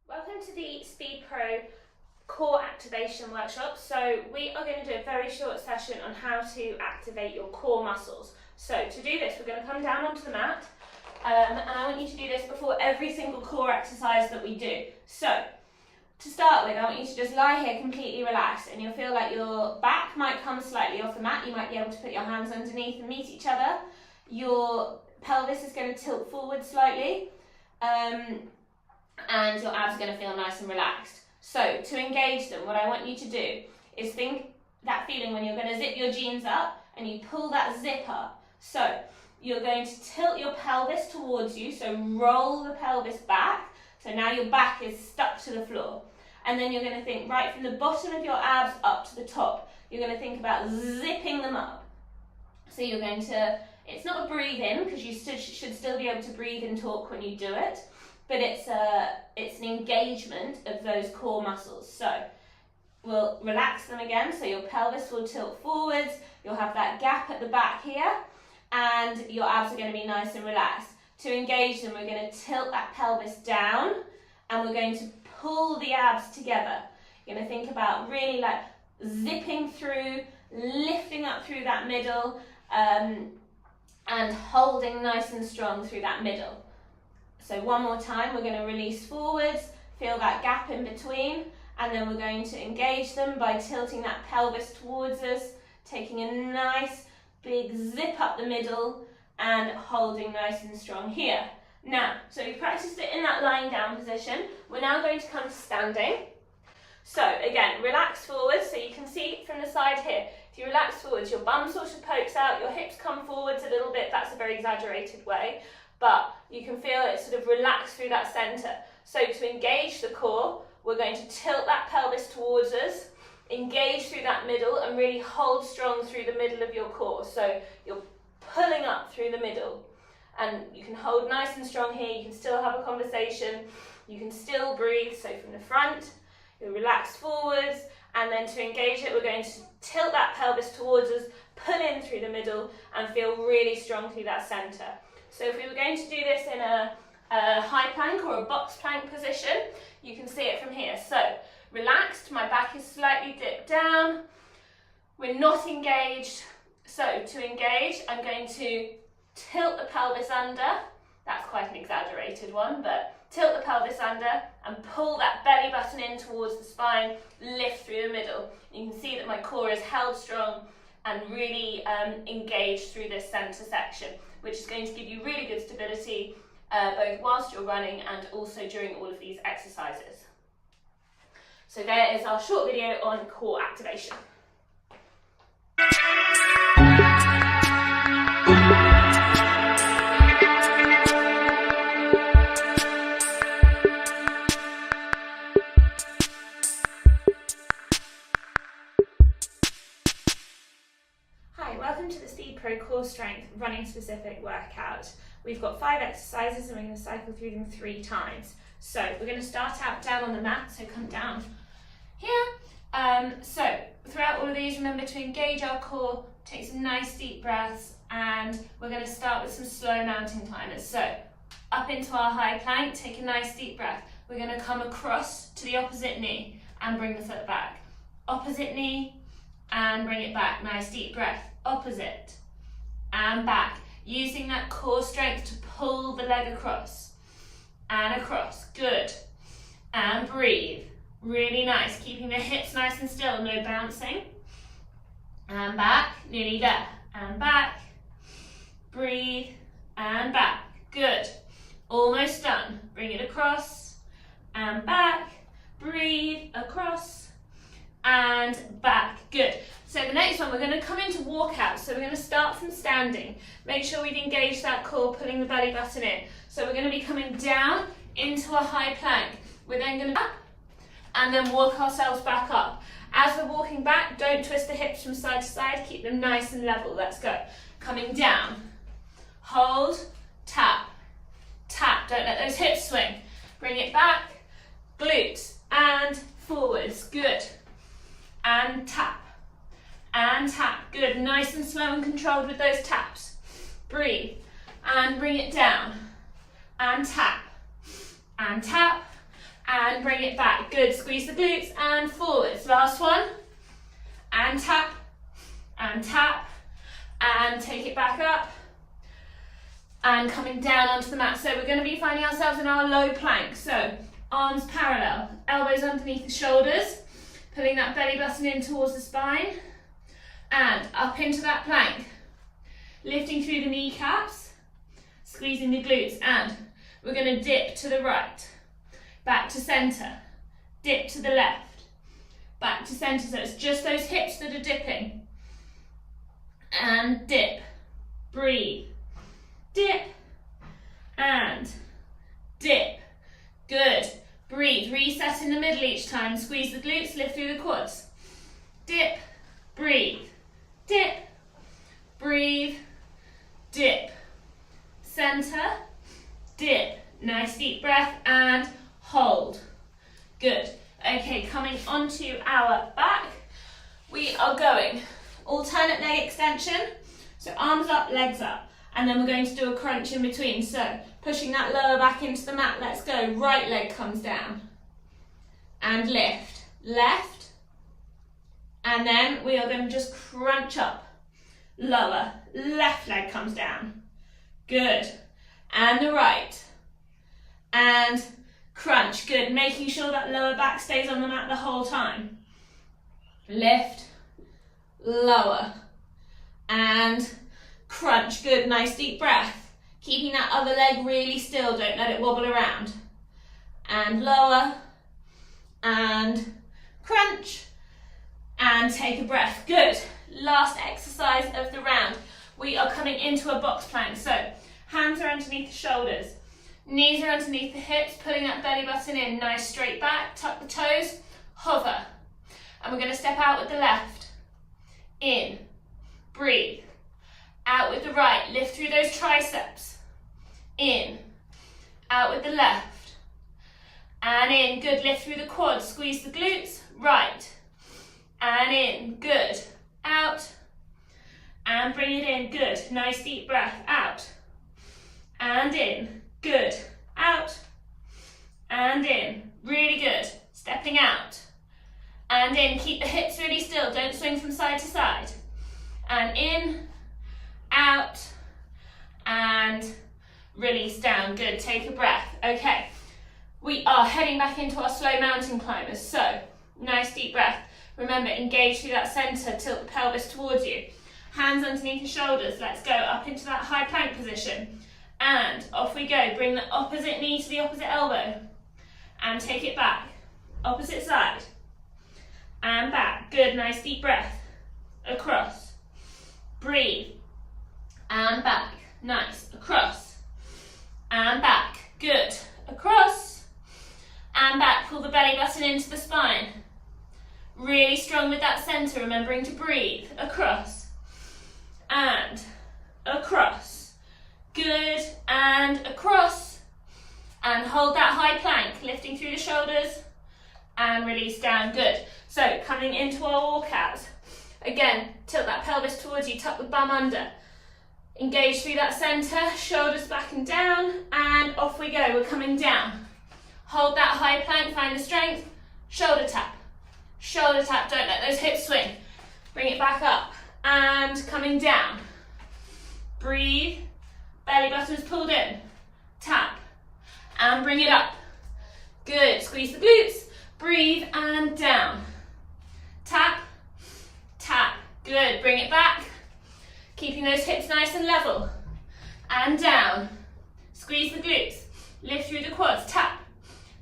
Welcome to the Speed Pro core activation workshop. So we are going to do a very short session on how to activate your core muscles. So to do this, we're going to come down onto the mat and I want you to do this before every single core exercise that we do. So to start with, I want you to just lie here completely relaxed, and you'll feel like your back might come slightly off the mat. You might be able to put your hands underneath and meet each other. Your pelvis is going to tilt forward slightly. And your abs are going to feel nice and relaxed. So to engage them, what I want you to do is think that feeling when you're going to zip your jeans up and you pull that zip up. So you're going to tilt your pelvis towards you, so roll the pelvis back. So now your back is stuck to the floor. And then you're going to think right from the bottom of your abs up to the top. You're going to think about zipping them up. So you're going to, it's not a breathe in, because you should still be able to breathe and talk when you do it. But it's an engagement of those core muscles. So we'll relax them again, so your pelvis will tilt forwards, you'll have that gap at the back here, and your abs are going to be nice and relaxed. To engage them, we're going to tilt that pelvis down, and we're going to pull the abs together. You're going to think about really like zipping through, lifting up through that middle, and holding nice and strong through that middle. So one more time, we're going to release forwards, feel that gap in between, and then we're going to engage them by tilting that pelvis towards us, taking a nice big zip up the middle and holding nice and strong here. Now, so we practiced it in that lying down position. We're now going to come to standing. So again, relax forwards, so you can see from the side here. If you relax forwards, your bum sort of pokes out, your hips come forwards a little bit. That's a very exaggerated way, but you can feel it sort of relax through that center. So to engage the core, we're going to tilt that pelvis towards us, engage through that middle, and really hold strong through the middle of your core. So you're pulling up through the middle, and you can hold nice and strong here. You can still have a conversation, you can still breathe. So from the front, you relax forwards, and then to engage it, we're going to tilt that pelvis towards us, pull in through the middle, and feel really strong through that center. So if we were going to do this in a high plank or a box plank position, you can see it from here. So relaxed, my back is slightly dipped down, we're not engaged. So to engage, I'm going to tilt the pelvis under. That's quite an exaggerated one, but tilt the pelvis under and pull that belly button in towards the spine, lift through the middle. You can see that my core is held strong and really engaged through this center section, which is going to give you really good stability both whilst you're running and also during all of these exercises. So there is our short video on core activation. Welcome to the Speed Pro Core Strength Running Specific Workout. We've got 5 exercises and we're going to cycle through them 3 times. So we're going to start out down on the mat, so come down here. So throughout all of these, remember to engage our core, take some nice deep breaths, and we're going to start with some slow mountain climbers. So up into our high plank, take a nice deep breath. We're going to come across to the opposite knee and bring the foot back. Opposite knee and bring it back. Nice deep breath. Opposite and back, using that core strength to pull the leg across and across. Good. And breathe. Really nice, keeping the hips nice and still, no bouncing. And back, nearly there. And back, breathe, and back. Good. Almost done. Bring it across and back, breathe, across and back. Good. So the next one, we're going to come into walkouts. So we're going to start from standing. Make sure we've engaged that core, pulling the belly button in. So we're going to be coming down into a high plank. We're then going to up and then walk ourselves back up. As we're walking back, don't twist the hips from side to side. Keep them nice and level. Let's go. Coming down. Hold, tap, tap. Don't let those hips swing. Bring it back, glutes and forwards. Good. And tap. And tap. Good. Nice and slow and controlled with those taps. Breathe. And bring it down. And tap. And tap. and bring it back. Good, squeeze the glutes and forwards. Last one, and tap, and tap, and take it back up, and coming down onto the mat. So we're going to be finding ourselves in our low plank. So arms parallel, elbows underneath the shoulders, pulling that belly button in towards the spine, and up into that plank, lifting through the kneecaps, squeezing the glutes, and we're going to dip to the right, back to center, dip to the left, back to center. So it's just those hips that are dipping, and dip, breathe, dip, and dip. Good. Breathe. Reset in the middle each time. Squeeze the glutes, lift through the quads. Dip, breathe, dip, breathe, dip. Center, dip. Nice deep breath and hold. Good. Okay, coming onto our back, we are going alternate leg extension. So arms up, legs up. And then we're going to do a crunch in between. So pushing that lower back into the mat. Let's go. Right leg comes down. And lift. Left. And then we are going to just crunch up. Lower. Left leg comes down. Good. And the right. And crunch. Good. Making sure that lower back stays on the mat the whole time. Lift. Lower. And crunch. Good. Nice deep breath. Keeping that other leg really still. Don't let it wobble around. And lower. And crunch. And take a breath. Good. Last exercise of the round. We are coming into a box plank. So hands are underneath the shoulders. Knees are underneath the hips. Pulling that belly button in. Nice straight back. Tuck the toes. Hover. And we're going to step out with the left. In. Breathe. Out with the right, lift through those triceps. In, out with the left. And in, good, lift through the quads, squeeze the glutes, right. And in, good, out. And bring it in, good, nice deep breath, out. And in, good, out. And in, really good, stepping out. And in, keep the hips really still, don't swing from side to side. And in, out, and release down. Good, take a breath. Okay, we are heading back into our slow mountain climbers. So, nice deep breath. Remember, engage through that center, tilt the pelvis towards you. Hands underneath the shoulders. Let's go up into that high plank position. And off we go. Bring the opposite knee to the opposite elbow. And take it back. Opposite side. And back. Good, nice deep breath. Across. Breathe. And back. Nice. Across. And back. Good. Across. And back. Pull the belly button into the spine. Really strong with that center. Remembering to breathe. Across. And across. Good. And across. And hold that high plank. Lifting through the shoulders. And release down. Good. So coming into our walkouts. Again, tilt that pelvis towards you. Tuck the bum under. Engage through that center, shoulders back and down, and off we go. We're coming down. Hold that high plank, find the strength. Shoulder tap, don't let those hips swing. Bring it back up, and coming down. Breathe, belly button's pulled in. Tap, and bring it up. Good, squeeze the glutes, breathe, and down. Tap, tap, good, bring it back. Keeping those hips nice and level. And down. Squeeze the glutes. Lift through the quads. Tap.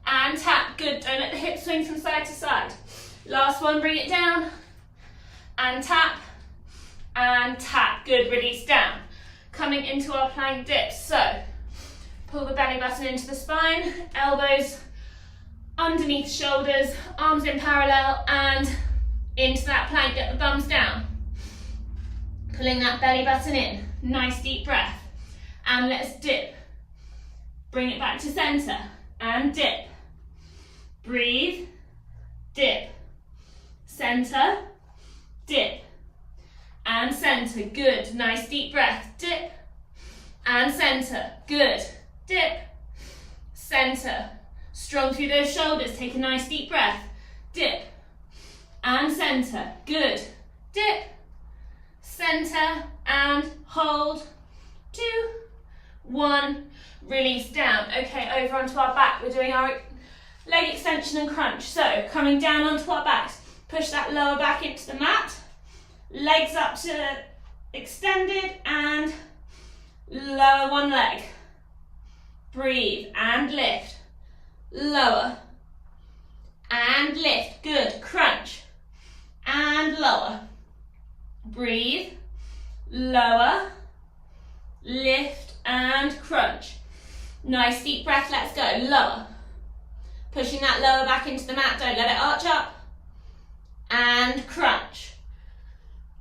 And tap. Good. Don't let the hips swing from side to side. Last one. Bring it down. And tap. And tap. Good. Release down. Coming into our plank dips. So, pull the belly button into the spine. Elbows underneath shoulders. Arms in parallel. And into that plank. Get the thumbs down. Pulling that belly button in. Nice deep breath. And let's dip. Bring it back to center. And dip. Breathe. Dip. Center. Dip. And center. Good. Nice deep breath. Dip. And center. Good. Dip. Center. Strong through those shoulders. Take a nice deep breath. Dip and center. Good. Dip, center and hold. 2, 1. Release down. Okay, over onto our back. We're doing our leg extension and crunch. So coming down onto our backs. Push that lower back into the mat. Legs up to extended and lower one leg. Breathe and lift. Lower and lift. Good. Crunch and lower. Breathe. Lower. Lift and crunch. Nice deep breath. Let's go. Lower. Pushing that lower back into the mat. Don't let it arch up. And crunch.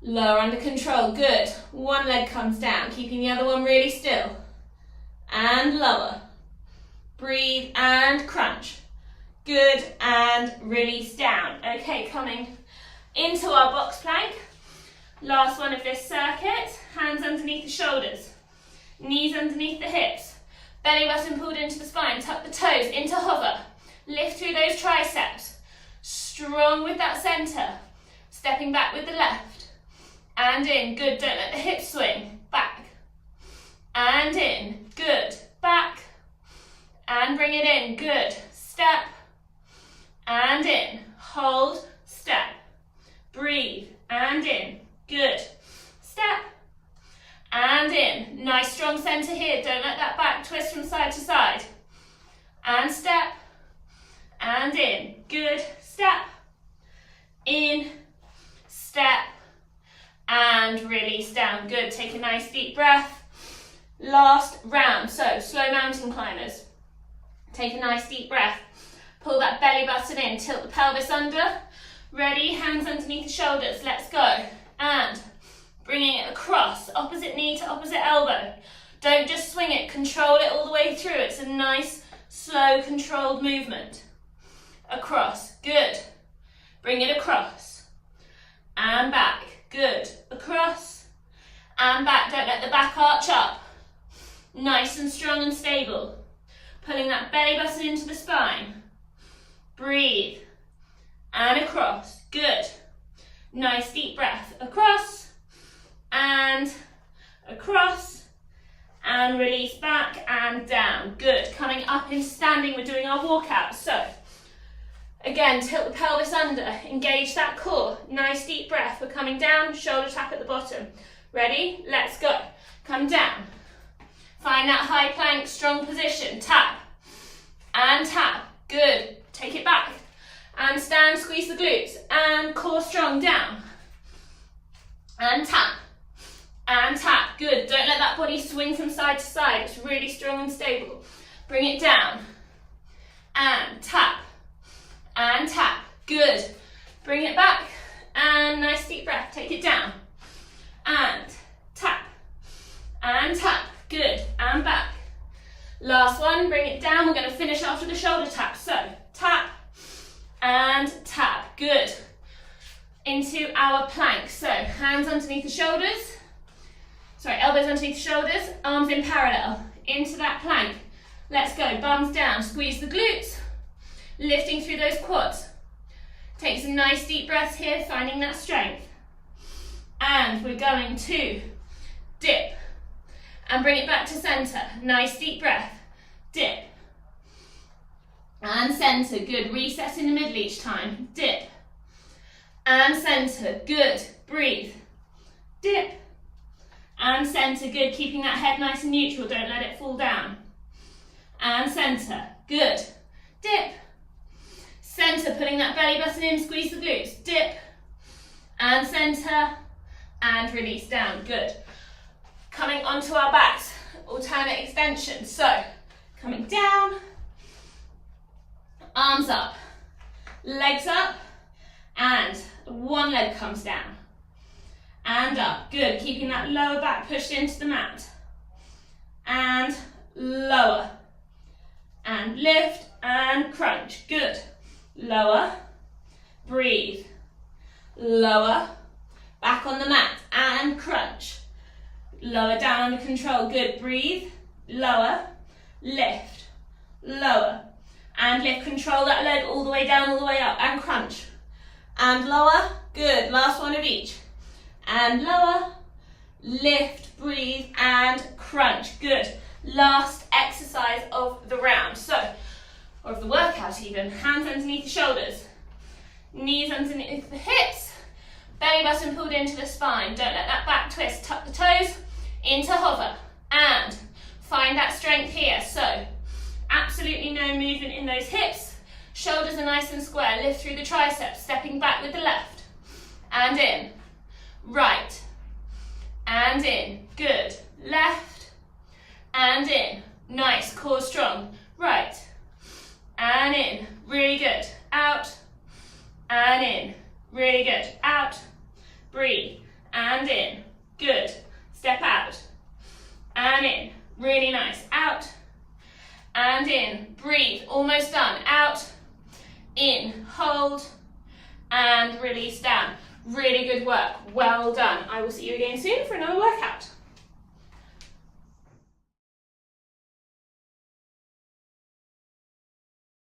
Lower under control. Good. One leg comes down, keeping the other one really still. And lower. Breathe and crunch. Good. And release down. Okay, coming into our box plank. Last one of this circuit. Hands underneath the shoulders. Knees underneath the hips. Belly button pulled into the spine. Tuck the toes into hover. Lift through those triceps. Strong with that center. Stepping back with the left. And in. Good. Don't let the hips swing. Back. And in. Good. Back. And bring it in. Good. Step. And in. Hold. Step. Breathe. And in. Good. Step. And in. Nice strong center here. Don't let that back twist from side to side. And step. And in. Good. Step. In. Step. And release down. Good. Take a nice deep breath. Last round. So, slow mountain climbers. Take a nice deep breath. Pull that belly button in. Tilt the pelvis under. Ready? Hands underneath the shoulders. Let's go. And bringing it across. Opposite knee to opposite elbow. Don't just swing it. Control it all the way through. It's a nice, slow, controlled movement. Across. Good. Bring it across. And back. Good. Across. And back. Don't let the back arch up. Nice and strong and stable. Pulling that belly button into the spine. Breathe. And across. Good. Nice deep breath. Across. And across. And release back and down. Good. Coming up into standing, we're doing our walkout. So, again, tilt the pelvis under. Engage that core. Nice deep breath. We're coming down. Shoulder tap at the bottom. Ready? Let's go. Come down. Find that high plank, strong position. Tap. And tap. Good. Take it back. And stand, squeeze the glutes. And core strong, down. And tap. And tap. Good. Don't let that body swing from side to side. It's really strong and stable. Bring it down. And tap. And tap. Good. Bring it back. And nice deep breath. Take it down. And tap. And tap. Good. And back. Last one. Bring it down. We're going to finish after the shoulder tap. So, tap. And tap. Good. Into our plank. So, hands underneath the shoulders. Sorry, elbows underneath the shoulders. Arms in parallel. Into that plank. Let's go. Bums down. Squeeze the glutes. Lifting through those quads. Take some nice deep breaths here, finding that strength. And we're going to dip. And bring it back to center. Nice deep breath. Dip. And center. Good. Reset in the middle each time. Dip. And center. Good. Breathe. Dip. And center. Good. Keeping that head nice and neutral. Don't let it fall down. And center. Good. Dip. Center. Pulling that belly button in. Squeeze the glutes. Dip. And center. And release down. Good. Coming onto our backs. Alternate extension. So, coming down. Arms up. Legs up. And one leg comes down. And up. Good. Keeping that lower back pushed into the mat. And lower. And lift and crunch. Good. Lower. Breathe. Lower. Back on the mat and crunch. Lower down under control. Good. Breathe. Lower. Lift. Lower. and lift. Control that leg all the way down, all the way up, and crunch. And lower, good. Last one of each. And lower, lift, breathe, and crunch. Good. Last exercise of the round. So, or of the workout even. Hands underneath the shoulders. Knees underneath the hips. Belly button pulled into the spine. Don't let that back twist. Tuck the toes into hover. And find that strength here. So, absolutely no movement in those hips. Shoulders are nice and square. Lift through the triceps. Stepping back with the left. And in. Right. And in. Good. Left. And in. Nice. Core strong. Right. And in. Really good. Out. And in. Really good. Out. Breathe. And in. Good. Step out. And in. Really nice. Out. And in. Breathe. Almost done. Out. In. Hold. And release down. Really good work. Well done. I will see you again soon for another workout.